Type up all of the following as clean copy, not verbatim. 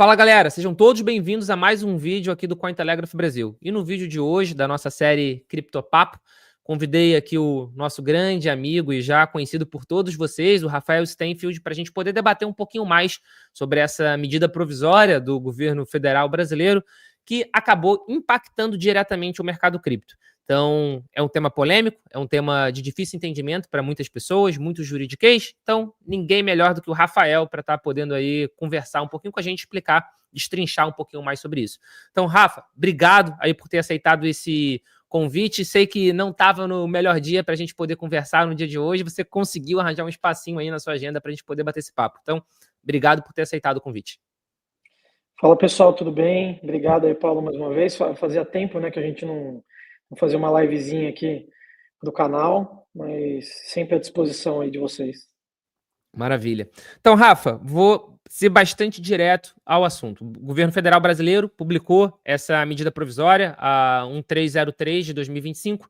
Fala galera, sejam todos bem-vindos a mais um vídeo aqui do Cointelegraph Brasil. E no vídeo de hoje, da nossa série Criptopapo, convidei aqui o nosso grande amigo e já conhecido por todos vocês, o Rafael Steinfeld, para a gente poder debater um pouquinho mais sobre essa medida provisória do governo federal brasileiro que acabou impactando diretamente o mercado cripto. Então, é um tema polêmico, é um tema de difícil entendimento para muitas pessoas, muitos juridiquês. Então, ninguém melhor do que o Rafael para estar podendo aí conversar um pouquinho com a gente, explicar, destrinchar um pouquinho mais sobre isso. Então, Rafa, obrigado aí por ter aceitado esse convite. Sei que não estava no melhor dia para a gente poder conversar no dia de hoje. Você conseguiu arranjar um espacinho aí na sua agenda para a gente poder bater esse papo. Então, obrigado por ter aceitado o convite. Fala pessoal, tudo bem? Obrigado aí, Paulo, mais uma vez. Fazia tempo, né, que a gente não fazia uma livezinha aqui do canal, mas sempre à disposição aí de vocês. Maravilha. Então, Rafa, vou ser bastante direto ao assunto. O governo federal brasileiro publicou essa medida provisória, a 1303 de 2025,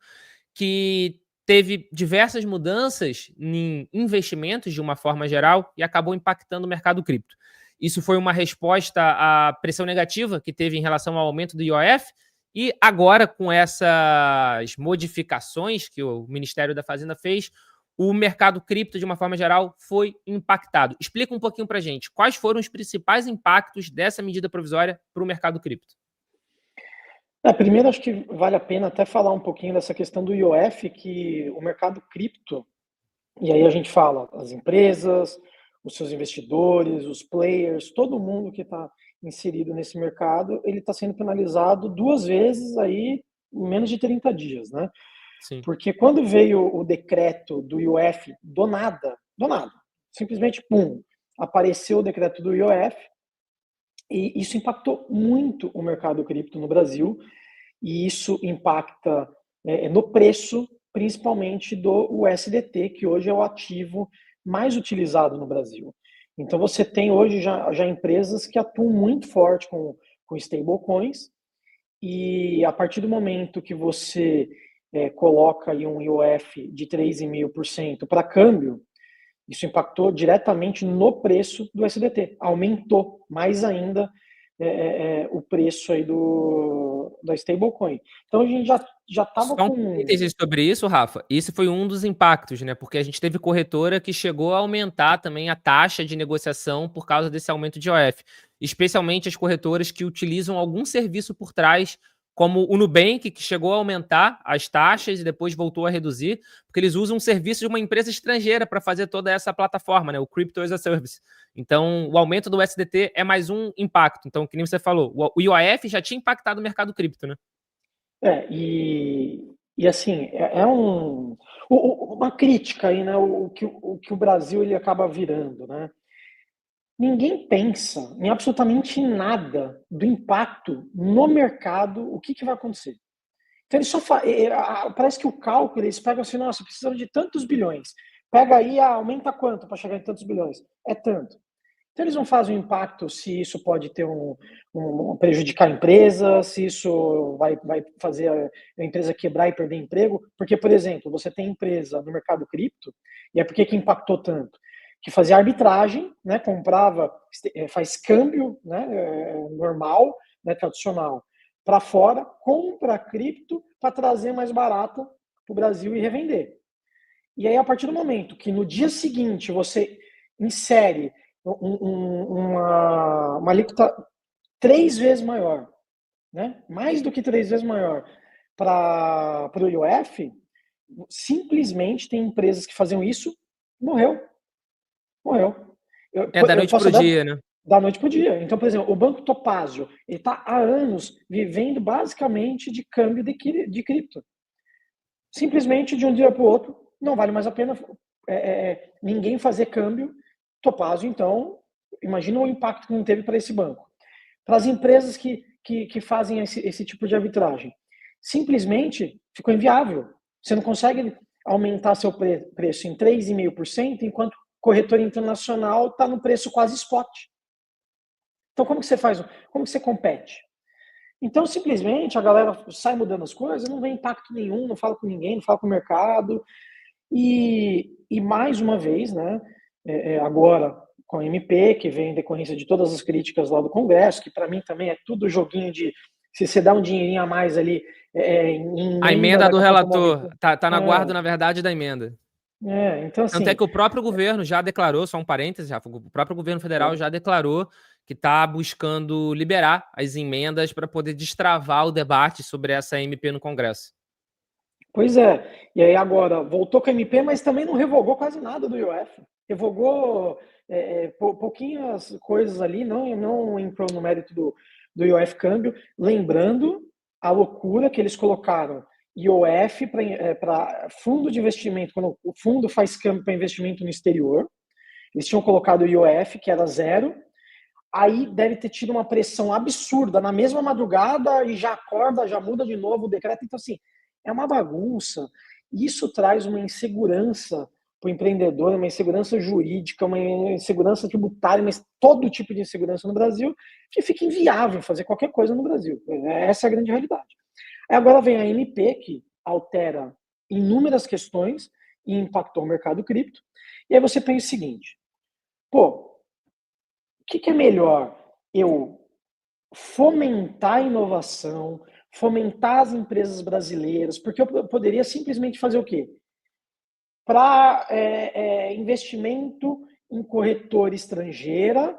que teve diversas mudanças em investimentos de uma forma geral e acabou impactando o mercado cripto. Isso foi uma resposta à pressão negativa que teve em relação ao aumento do IOF e agora, com essas modificações que o Ministério da Fazenda fez, o mercado cripto, de uma forma geral, foi impactado. Explica um pouquinho para a gente quais foram os principais impactos dessa medida provisória para o mercado cripto. Primeiro, acho que vale a pena até falar um pouquinho dessa questão do IOF, que o mercado cripto, e aí a gente fala as empresas, os seus investidores, os players, todo mundo que está inserido nesse mercado, ele está sendo penalizado 2 vezes aí em menos de 30 dias, né? Sim. Porque quando veio o decreto do IOF, do nada, simplesmente, pum, apareceu o decreto do IOF, e isso impactou muito o mercado cripto no Brasil, e isso impacta no preço, principalmente do USDT, que hoje é o ativo mais utilizado no Brasil. Então você tem hoje já empresas que atuam muito forte com stablecoins, e a partir do momento que você coloca aí um IOF de 3,5% para câmbio, isso impactou diretamente no preço do USDT, aumentou mais ainda o preço aí da stablecoin. Então a gente já estava Só um com... parênteses sobre isso, Rafa. Isso foi um dos impactos, né? Porque a gente teve corretora que chegou a aumentar também a taxa de negociação por causa desse aumento de IOF. Especialmente as corretoras que utilizam algum serviço por trás, como o Nubank, que chegou a aumentar as taxas e depois voltou a reduzir, porque eles usam um serviço de uma empresa estrangeira para fazer toda essa plataforma, né? O Crypto as a Service. Então, o aumento do USDT é mais um impacto. Então, que nem você falou, o IOF já tinha impactado o mercado cripto, né? E assim, uma crítica aí, né? O que o Brasil ele acaba virando, né? Ninguém pensa em absolutamente nada do impacto no mercado, o que vai acontecer. Então ele só parece que o cálculo, eles pegam assim, nossa, precisamos de tantos bilhões. Pega aí, aumenta quanto para chegar em tantos bilhões? É tanto. Então eles não fazem um impacto se isso pode ter prejudicar a empresa, se isso vai fazer a empresa quebrar e perder emprego. Porque, por exemplo, você tem empresa no mercado cripto, e é porque que impactou tanto? Que fazia arbitragem, né, comprava, faz câmbio, né, normal, né, tradicional, para fora, compra cripto para trazer mais barato para o Brasil e revender. E aí, a partir do momento que no dia seguinte você insere uma alíquota 3 vezes maior, né? Mais do que 3 vezes maior para o IOF, simplesmente tem empresas que faziam isso, morreu. Da noite pro dia, né? Da noite para o dia. Então, por exemplo, o Banco Topazio, ele está há anos vivendo basicamente de câmbio de cripto. Simplesmente, de um dia para o outro, não vale mais a pena ninguém fazer câmbio. Topazio, então, imagina o impacto que não teve para esse banco. Para as empresas que fazem esse tipo de arbitragem. Simplesmente ficou inviável. Você não consegue aumentar seu preço em 3,5%, enquanto corretora internacional está no preço quase spot. Então, como que você faz? Como que você compete? Então, simplesmente, a galera sai mudando as coisas, não vê impacto nenhum, não fala com ninguém, não fala com o mercado. E mais uma vez, né, agora, com a MP, que vem em decorrência de todas as críticas lá do Congresso, que para mim também é tudo joguinho de se você dá um dinheirinho a mais ali em A emenda do daqui a pouco relator tá na guarda, é, na verdade, da emenda. então Tanto é assim, que o próprio governo já declarou, só um parênteses, Rafa, o próprio governo federal é, já declarou que está buscando liberar as emendas para poder destravar o debate sobre essa MP no Congresso. pois é. E aí agora voltou com a MP, mas também não revogou quase nada do IOF. Revogou pouquinhas coisas ali, não entrou no mérito do IOF câmbio. Lembrando a loucura que eles colocaram IOF para fundo de investimento, quando o fundo faz câmbio para investimento no exterior. Eles tinham colocado o IOF, que era zero. Aí deve ter tido uma pressão absurda na mesma madrugada e já acorda, já muda de novo o decreto. Então, assim, é uma bagunça. Isso traz uma insegurança para o empreendedor, uma insegurança jurídica, uma insegurança tributária, mas todo tipo de insegurança no Brasil, que fica inviável fazer qualquer coisa no Brasil. Essa é a grande realidade. Aí agora vem a MP, que altera inúmeras questões e impactou o mercado cripto. E aí você pensa o seguinte, pô, o que é melhor? Eu fomentar a inovação, fomentar as empresas brasileiras, porque eu poderia simplesmente fazer o quê? Para investimento em corretora estrangeira,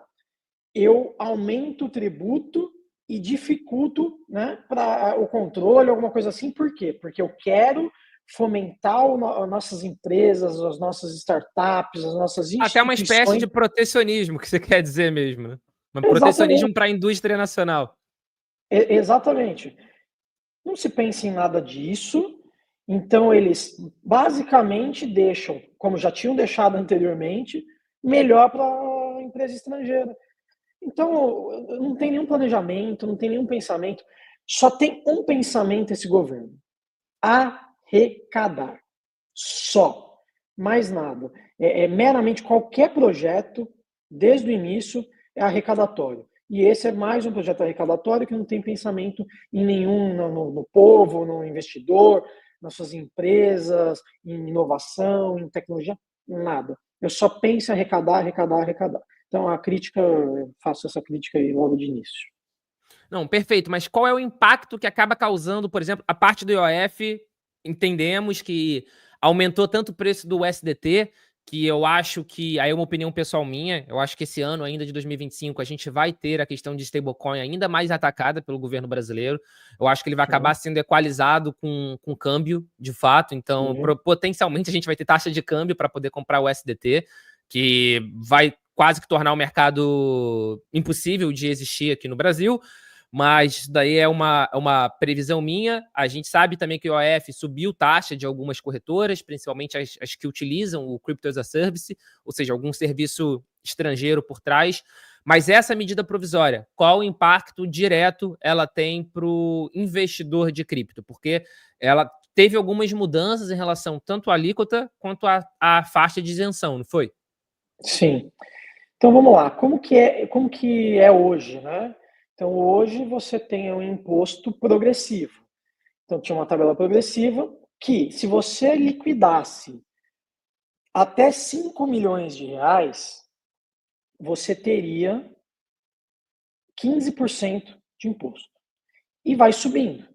eu aumento o tributo e dificulto, né, para o controle, alguma coisa assim. Por quê? Porque eu quero fomentar as nossas empresas, as nossas startups, as nossas Até uma espécie instituições. de protecionismo, que você quer dizer mesmo, né? Um protecionismo Exatamente, para a indústria nacional. exatamente. Não se pensa em nada disso, então eles basicamente deixam, como já tinham deixado anteriormente, melhor para a empresa estrangeira. Então, não tem nenhum planejamento, não tem nenhum pensamento, só tem um pensamento esse governo: arrecadar. Só. Mais nada. Meramente qualquer projeto, desde o início, é arrecadatório. E esse é mais um projeto arrecadatório que não tem pensamento em nenhum, no povo, no investidor, nas suas empresas, em inovação, em tecnologia, nada. Eu só penso em arrecadar, arrecadar, arrecadar. Então, a crítica, eu faço essa crítica aí logo de início. Não, perfeito, mas qual é o impacto que acaba causando, por exemplo, a parte do IOF? Entendemos que aumentou tanto o preço do USDT, que eu acho que, aí é uma opinião pessoal minha, eu acho que esse ano ainda de 2025 a gente vai ter a questão de stablecoin ainda mais atacada pelo governo brasileiro. Eu acho que ele vai acabar Sim, sendo equalizado com câmbio, de fato. Então, sim. potencialmente a gente vai ter taxa de câmbio para poder comprar o USDT, que vai quase que tornar o mercado impossível de existir aqui no Brasil. Mas isso daí é uma previsão minha. A gente sabe também que o IOF subiu taxa de algumas corretoras, principalmente as que utilizam o Crypto as a Service, ou seja, algum serviço estrangeiro por trás. Mas essa medida provisória, qual o impacto direto ela tem para o investidor de cripto? Porque ela teve algumas mudanças em relação tanto à alíquota quanto à faixa de isenção, não foi? Sim. Então vamos lá, como que é hoje, né? Então hoje você tem um imposto progressivo. Então tinha uma tabela progressiva que, se você liquidasse até 5 milhões de reais, você teria 15% de imposto. E vai subindo.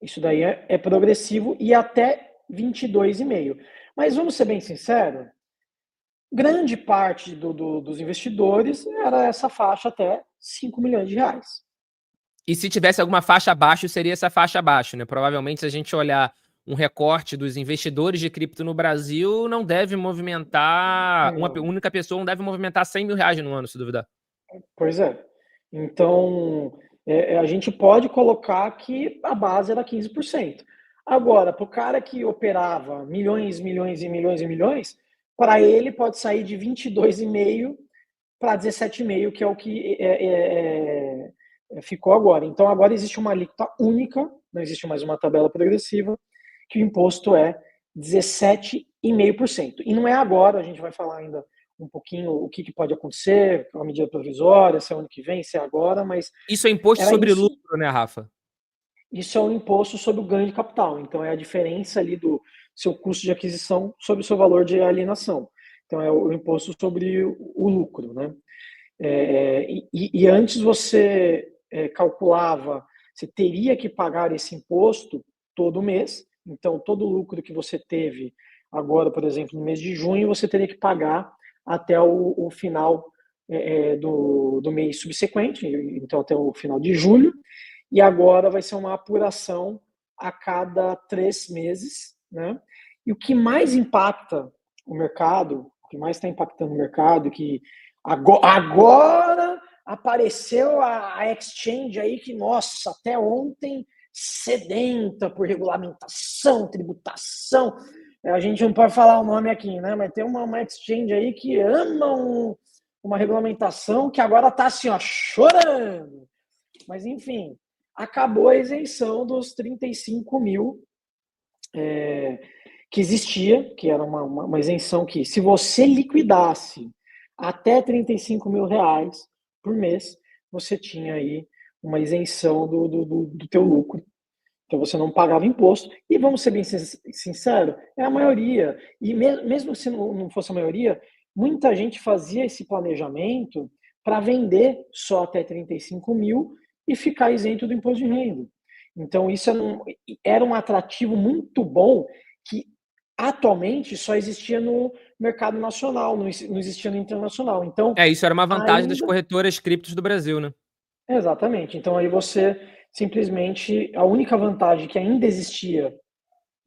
Isso daí é progressivo e até 22,5%. Mas vamos ser bem sinceros, grande parte dos investidores era essa faixa até 5 milhões de reais. E se tivesse alguma faixa abaixo, seria essa faixa abaixo, né? Provavelmente, se a gente olhar um recorte dos investidores de cripto no Brasil, não deve movimentar. Uma Não, única pessoa não deve movimentar 100 mil reais no ano, se duvidar. pois é. Então, a gente pode colocar que a base era 15%. Agora, para o cara que operava milhões, milhões e milhões e milhões, para ele pode sair de 22,5 para 17,5, que é o que ficou agora. Então, agora existe uma alíquota única, não existe mais uma tabela progressiva, que o imposto é 17,5%. E não é agora, a gente vai falar ainda um pouquinho o que pode acontecer, a medida provisória, se é ano que vem, se é agora, mas Isso é imposto era sobre isso. lucro, né, Rafa? Isso é um imposto sobre o ganho de capital. Então, é a diferença ali do seu custo de aquisição sobre o seu valor de alienação. Então, é o imposto sobre o lucro, né? E antes você calculava, você teria que pagar esse imposto todo mês. Então, todo o lucro que você teve agora, por exemplo, no mês de junho, você teria que pagar até o final do mês subsequente, então até o final de julho. E agora vai ser uma apuração a cada 3 meses, né? E o que mais impacta o mercado, o que mais está impactando o mercado, que agora apareceu a exchange aí que, nossa, até ontem sedenta por regulamentação, tributação. A gente não pode falar o nome aqui, né? Mas tem uma exchange aí que ama uma regulamentação que agora está assim, ó, chorando. Mas, enfim, acabou a isenção dos 35 mil que existia, que era uma isenção que, se você liquidasse até 35 mil reais por mês, você tinha aí uma isenção do teu lucro. Então você não pagava imposto. E vamos ser bem sinceros, é a maioria. E mesmo se não fosse a maioria, muita gente fazia esse planejamento para vender só até 35 mil e ficar isento do imposto de renda. Então isso era um atrativo muito bom que atualmente só existia no mercado nacional, não existia no internacional. Então, Isso era uma vantagem das ainda. corretoras criptos do Brasil, né? Exatamente. Então aí você simplesmente, a única vantagem que ainda existia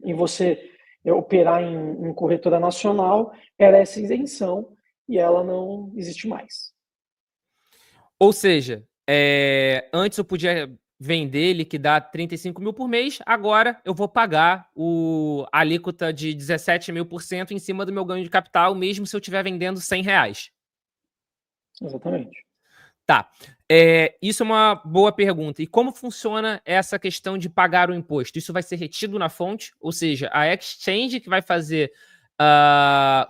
em você operar em corretora nacional era essa isenção e ela não existe mais. Ou seja, antes eu podia vender, liquidar 35 mil por mês, agora eu vou pagar a alíquota de 17.000% em cima do meu ganho de capital, mesmo se eu estiver vendendo R$100. Exatamente. Tá. Isso é uma boa pergunta. E como funciona essa questão de pagar o imposto? Isso vai ser retido na fonte? Ou seja, a exchange que vai fazer,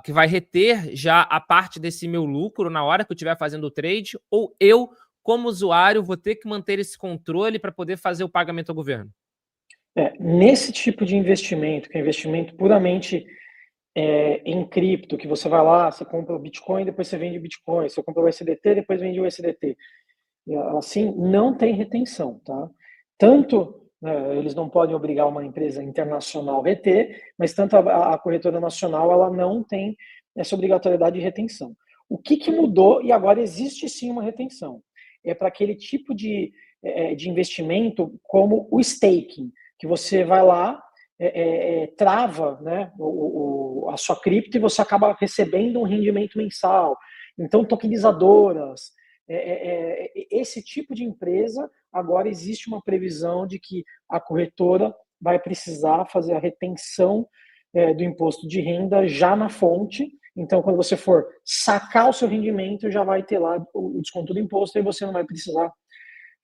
que vai reter já a parte desse meu lucro na hora que eu estiver fazendo o trade? Ou eu, como usuário, vou ter que manter esse controle para poder fazer o pagamento ao governo? Nesse tipo de investimento, que é investimento puramente em cripto, que você vai lá, você compra o Bitcoin, depois você vende o Bitcoin, você compra o USDT, depois vende o USDT. Assim, não tem retenção, tá? Tanto eles não podem obrigar uma empresa internacional a reter, mas tanto a corretora nacional ela não tem essa obrigatoriedade de retenção. O que mudou e agora existe sim uma retenção? É para aquele tipo de investimento como o staking, que você vai lá, trava, né, a sua cripto e você acaba recebendo um rendimento mensal. Então, tokenizadoras, esse tipo de empresa, agora existe uma previsão de que a corretora vai precisar fazer a retenção do imposto de renda já na fonte. Então, quando você for sacar o seu rendimento, já vai ter lá o desconto do imposto e você não vai precisar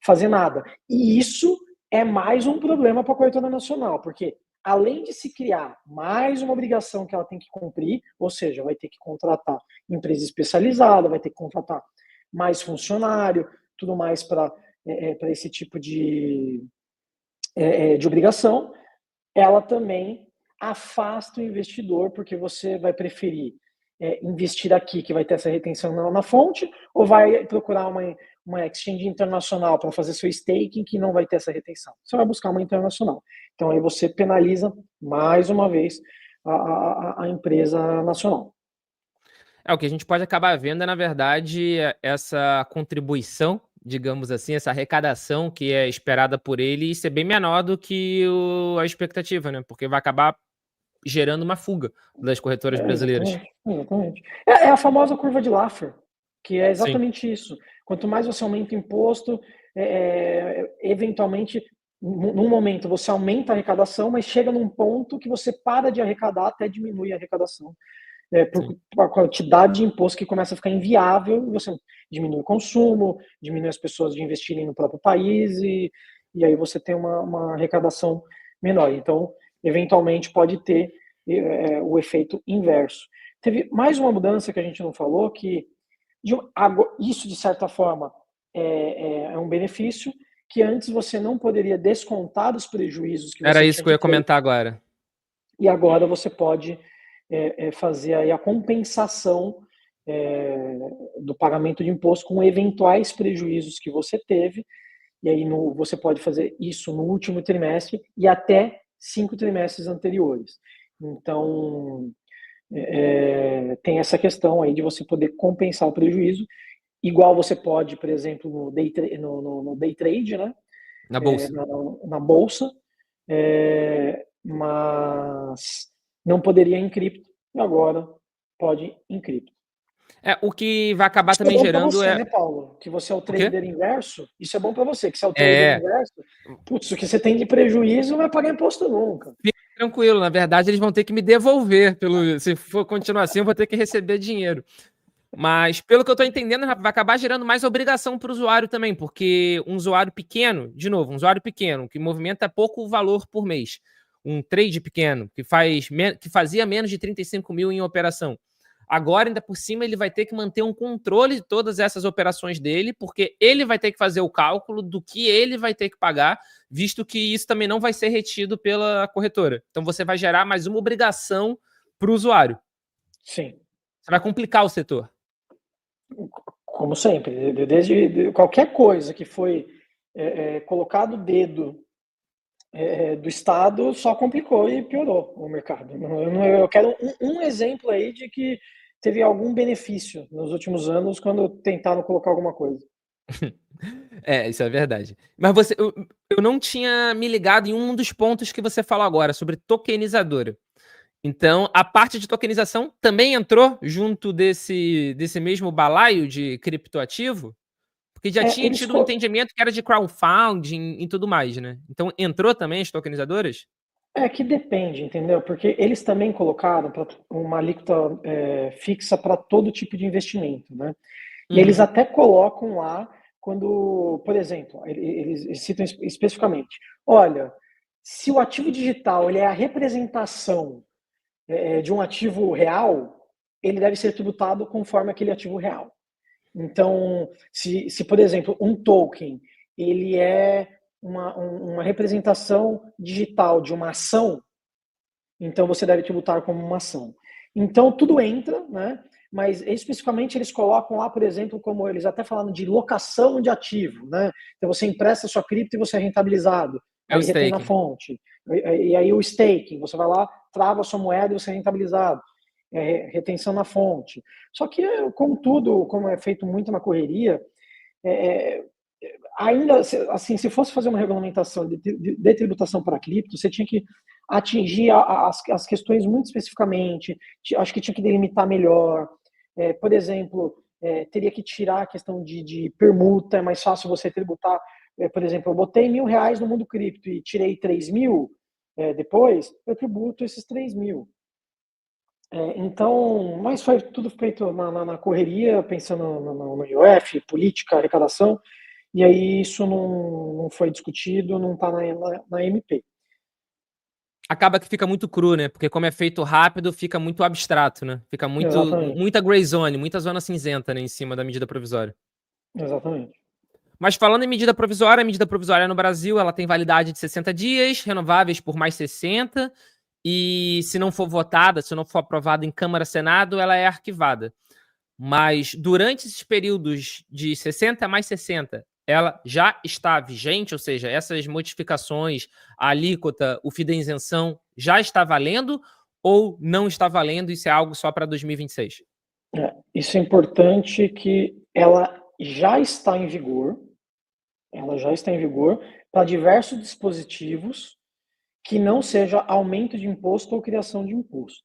fazer nada. E isso é mais um problema para a corretora nacional, porque além de se criar mais uma obrigação que ela tem que cumprir, ou seja, vai ter que contratar empresa especializada, vai ter que contratar mais funcionário, tudo mais para esse tipo de obrigação, ela também afasta o investidor, porque você vai preferir investir aqui, que vai ter essa retenção na fonte, ou vai procurar uma exchange internacional para fazer seu staking que não vai ter essa retenção. Você vai buscar uma internacional. Então aí você penaliza mais uma vez a empresa nacional. O que a gente pode acabar vendo na verdade, essa contribuição, digamos assim, essa arrecadação que é esperada por ele ser bem menor do que a expectativa, né? Porque vai acabar gerando uma fuga das corretoras brasileiras. Exatamente. É a famosa curva de Laffer, que é Sim. exatamente isso. Quanto mais você aumenta o imposto, eventualmente, num momento você aumenta a arrecadação, mas chega num ponto que você para de arrecadar até diminui a arrecadação. Por a quantidade de imposto que começa a ficar inviável, você diminui o consumo, diminui as pessoas de investirem no próprio país e aí você tem uma arrecadação menor. Então, eventualmente, pode ter o efeito inverso. Teve mais uma mudança que a gente não falou, que isso, de certa forma, é um benefício, que antes você não poderia descontar os prejuízos que Era você isso tinha que eu ia de ter, comentar agora. e agora você pode fazer aí a compensação do pagamento de imposto com eventuais prejuízos que você teve, e aí você pode fazer isso no último trimestre e até 5 trimestres anteriores. Então, tem essa questão aí de você poder compensar o prejuízo, igual você pode, por exemplo, no day trade, né? Na bolsa. Na bolsa, mas não poderia em cripto, e agora pode em cripto. O que vai acabar Isso também é bom para gerando você, né, Paulo? Que você é o O quê? trader inverso. Isso é bom para você, que você é o trader inverso. Putz, o que você tem de prejuízo não vai pagar imposto nunca. Fique tranquilo, na verdade eles vão ter que me devolver. Se for continuar assim, eu vou ter que receber dinheiro. Mas, pelo que eu estou entendendo, vai acabar gerando mais obrigação para o usuário também, porque um usuário pequeno, de novo, um usuário pequeno, que movimenta pouco valor por mês, um trade pequeno, que fazia menos de 35 mil em operação, agora, ainda por cima, ele vai ter que manter um controle de todas essas operações dele, porque ele vai ter que fazer o cálculo do que ele vai ter que pagar, visto que isso também não vai ser retido pela corretora. Então, você vai gerar mais uma obrigação para o usuário. Sim. Você vai complicar o setor. Como sempre, desde qualquer coisa que foi colocado o dedo do Estado só complicou e piorou o mercado. Eu quero um exemplo aí de que teve algum benefício nos últimos anos quando tentaram colocar alguma coisa. Isso é verdade. Mas eu não tinha me ligado em um dos pontos que você falou agora, sobre tokenizadora. Então, a parte de tokenização também entrou junto desse mesmo balaio de criptoativo? Porque já tinha tido um entendimento que era de crowdfunding e tudo mais, né? Então, entrou também as tokenizadoras? Que depende, entendeu? Porque eles também colocaram uma alíquota fixa para todo tipo de investimento, né? E eles até colocam lá quando, por exemplo, eles citam especificamente, olha, se o ativo digital ele é a representação de um ativo real, ele deve ser tributado conforme aquele ativo real. Então, se por exemplo, um token ele é uma representação digital de uma ação, então você deve tributar como uma ação. Então, tudo entra, né? Mas especificamente eles colocam lá, por exemplo, como eles até falaram de locação de ativo, né? Então você empresta sua cripto e você é rentabilizado, É o aí retém na staking. fonte. E aí o staking, você vai lá, trava a sua moeda e você é rentabilizado. Retenção na fonte. Só que, como tudo, como é feito muito na correria, ainda assim, se fosse fazer uma regulamentação de tributação para cripto, você tinha que atingir as questões muito especificamente, acho que tinha que delimitar melhor. Por exemplo, teria que tirar a questão de permuta, é mais fácil você tributar. Por exemplo, eu botei R$1.000 no mundo cripto e tirei 3.000 depois, eu tributo esses 3.000. Então, mas foi tudo feito na correria, pensando no IOF, política, arrecadação, e aí isso não foi discutido, não está na MP. Acaba que fica muito cru, né? Porque como é feito rápido, fica muito abstrato, né? Fica muita gray zone, muita zona cinzenta, né, em cima da medida provisória. Exatamente. Mas falando em medida provisória, a medida provisória no Brasil, ela tem validade de 60 dias, renováveis por mais 60, e se não for votada, se não for aprovada em Câmara Senado, ela é arquivada. Mas durante esses períodos de 60 mais 60, ela já está vigente, ou seja, essas modificações, a alíquota, o FII da isenção, já está valendo ou não está valendo? Isso é algo só para 2026? Isso é importante que ela já está em vigor, para diversos dispositivos que não seja aumento de imposto ou criação de imposto.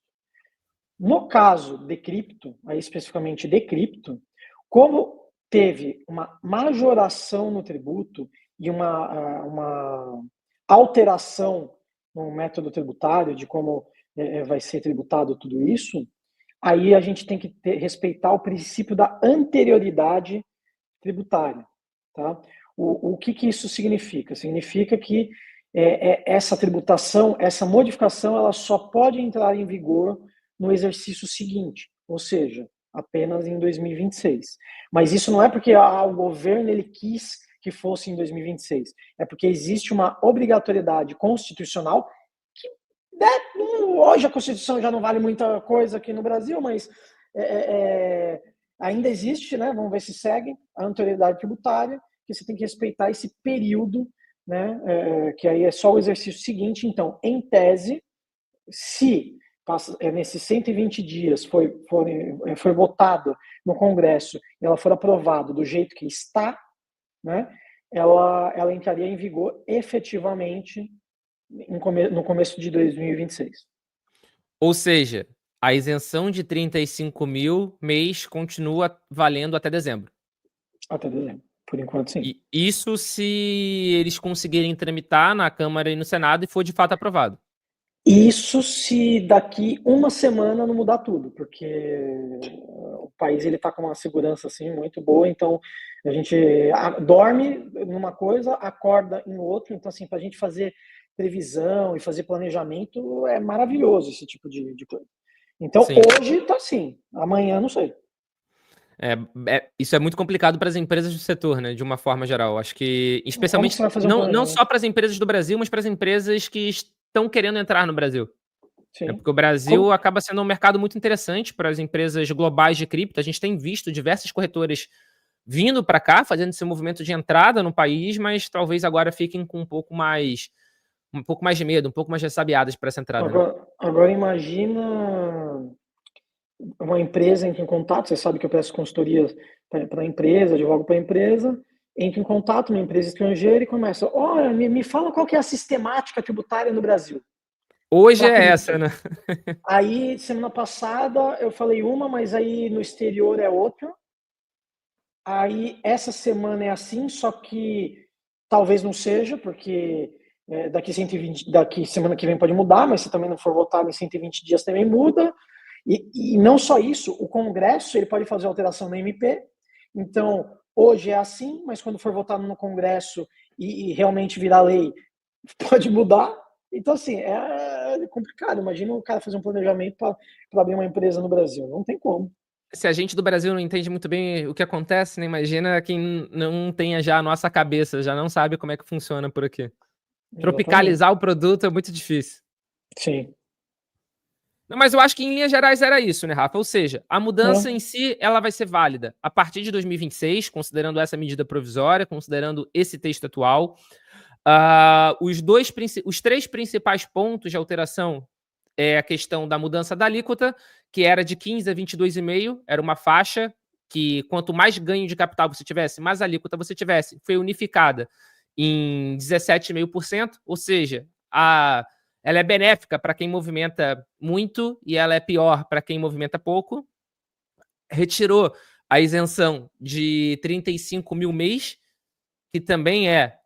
No caso de cripto, aí especificamente de cripto, como teve uma majoração no tributo e uma alteração no método tributário de como vai ser tributado tudo isso, aí a gente tem que respeitar o princípio da anterioridade tributária. Tá? O que isso significa? Significa que essa tributação, essa modificação, ela só pode entrar em vigor no exercício seguinte, ou seja, apenas em 2026. Mas isso não é porque o governo ele quis que fosse em 2026, é porque existe uma obrigatoriedade constitucional que Hoje a Constituição já não vale muita coisa aqui no Brasil, mas ainda existe, né? Vamos ver se segue a autoridade tributária, que você tem que respeitar esse período, né? Que aí é só o exercício seguinte. Então, em tese, se nesses 120 dias foi votado no Congresso e ela for aprovada do jeito que está, né? Ela entraria em vigor efetivamente no começo de 2026. Ou seja, a isenção de 35 mil mês continua valendo até dezembro. Até dezembro. Por enquanto, sim. E isso se eles conseguirem tramitar na Câmara e no Senado e for de fato aprovado. Isso se daqui uma semana não mudar tudo, porque o país ele está com uma segurança assim muito boa, então a gente dorme numa coisa, acorda em outra, então assim, para a gente fazer previsão e fazer planejamento é maravilhoso esse tipo de coisa. Então Sim. hoje está assim, amanhã não sei. Isso é muito complicado para as empresas do setor, né? De uma forma geral. Acho que, especialmente, Como que você vai fazer não só para as empresas do Brasil, mas para as empresas que estão querendo entrar no Brasil. Sim. Porque o Brasil acaba sendo um mercado muito interessante para as empresas globais de cripto. A gente tem visto diversas corretoras vindo para cá, fazendo esse movimento de entrada no país, mas talvez agora fiquem com um pouco mais de medo, um pouco mais ressabiadas para essa entrada. Agora imagina uma empresa entra em contato, você sabe que eu presto consultoria para a empresa, advogo para a empresa, entra em contato uma empresa estrangeira e começa, olha, me fala qual que é a sistemática tributária no Brasil. Hoje é essa, né? Aí, semana passada, eu falei uma, mas aí no exterior é outra. Aí, essa semana é assim, só que talvez não seja, porque daqui semana que vem pode mudar, mas se também não for votado em 120 dias também muda. E não só isso, o Congresso ele pode fazer alteração na MP. Então, hoje é assim, mas quando for votado no Congresso e realmente virar lei, pode mudar. Então, assim, é complicado. Imagina o cara fazer um planejamento para abrir uma empresa no Brasil. Não tem como. Se a gente do Brasil não entende muito bem o que acontece, né? Imagina quem não tenha já a nossa cabeça, já não sabe como é que funciona por aqui. Tropicalizar o produto é muito difícil. Sim. Mas eu acho que em linhas gerais era isso, né, Rafa? Ou seja, a mudança em si, ela vai ser válida a partir de 2026, considerando essa medida provisória, considerando esse texto atual. Os três principais pontos de alteração é a questão da mudança da alíquota, que era de 15 a 22,5, era uma faixa que quanto mais ganho de capital você tivesse, mais alíquota você tivesse. Foi unificada em 17,5%, ou seja, ela é benéfica para quem movimenta muito e ela é pior para quem movimenta pouco. Retirou a isenção de 35 mil mês, que também é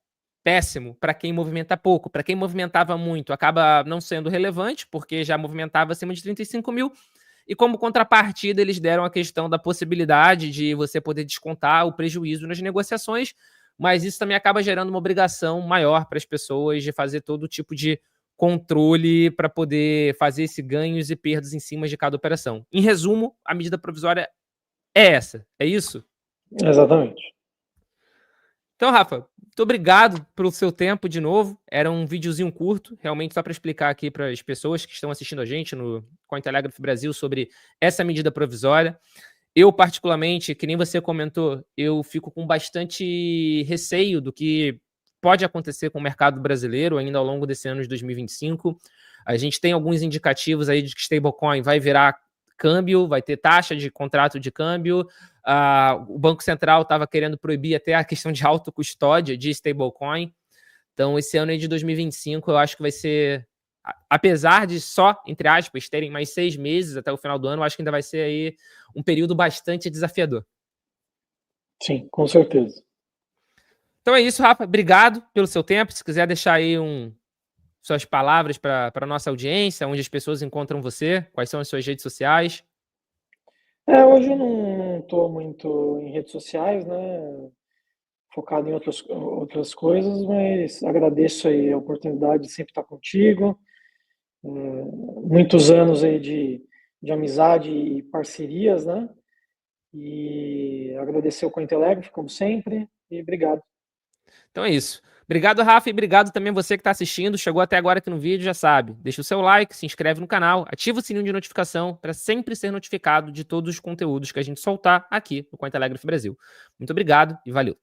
péssimo para quem movimenta pouco. Para quem movimentava muito, acaba não sendo relevante, porque já movimentava acima de 35 mil. E como contrapartida, eles deram a questão da possibilidade de você poder descontar o prejuízo nas negociações, mas isso também acaba gerando uma obrigação maior para as pessoas de fazer todo tipo de controle para poder fazer esses ganhos e perdas em cima de cada operação. Em resumo, a medida provisória é essa, é isso? Exatamente. Então, Rafa, muito obrigado pelo seu tempo de novo. Era um videozinho curto, realmente só para explicar aqui para as pessoas que estão assistindo a gente no Cointelegraph Brasil sobre essa medida provisória. Eu, particularmente, que nem você comentou, eu fico com bastante receio do que pode acontecer com o mercado brasileiro ainda ao longo desse ano de 2025. A gente tem alguns indicativos aí de que stablecoin vai virar câmbio, vai ter taxa de contrato de câmbio. O Banco Central estava querendo proibir até a questão de autocustódia de stablecoin. Então, esse ano aí de 2025, eu acho que vai ser, apesar de só, entre aspas, terem mais 6 meses até o final do ano, eu acho que ainda vai ser aí um período bastante desafiador. Sim, com certeza. Então é isso, Rafa. Obrigado pelo seu tempo. Se quiser deixar aí suas palavras para a nossa audiência, onde as pessoas encontram você, quais são as suas redes sociais. Hoje eu não estou muito em redes sociais, né? Focado em outras coisas, mas agradeço aí a oportunidade de sempre estar contigo. Muitos anos aí de amizade e parcerias, né? E agradecer o Cointelegraph, como sempre, e obrigado. Então é isso. Obrigado, Rafa, e obrigado também a você que está assistindo. Chegou até agora aqui no vídeo, já sabe. Deixa o seu like, se inscreve no canal, ativa o sininho de notificação para sempre ser notificado de todos os conteúdos que a gente soltar aqui no Cointelegraph Brasil. Muito obrigado e valeu.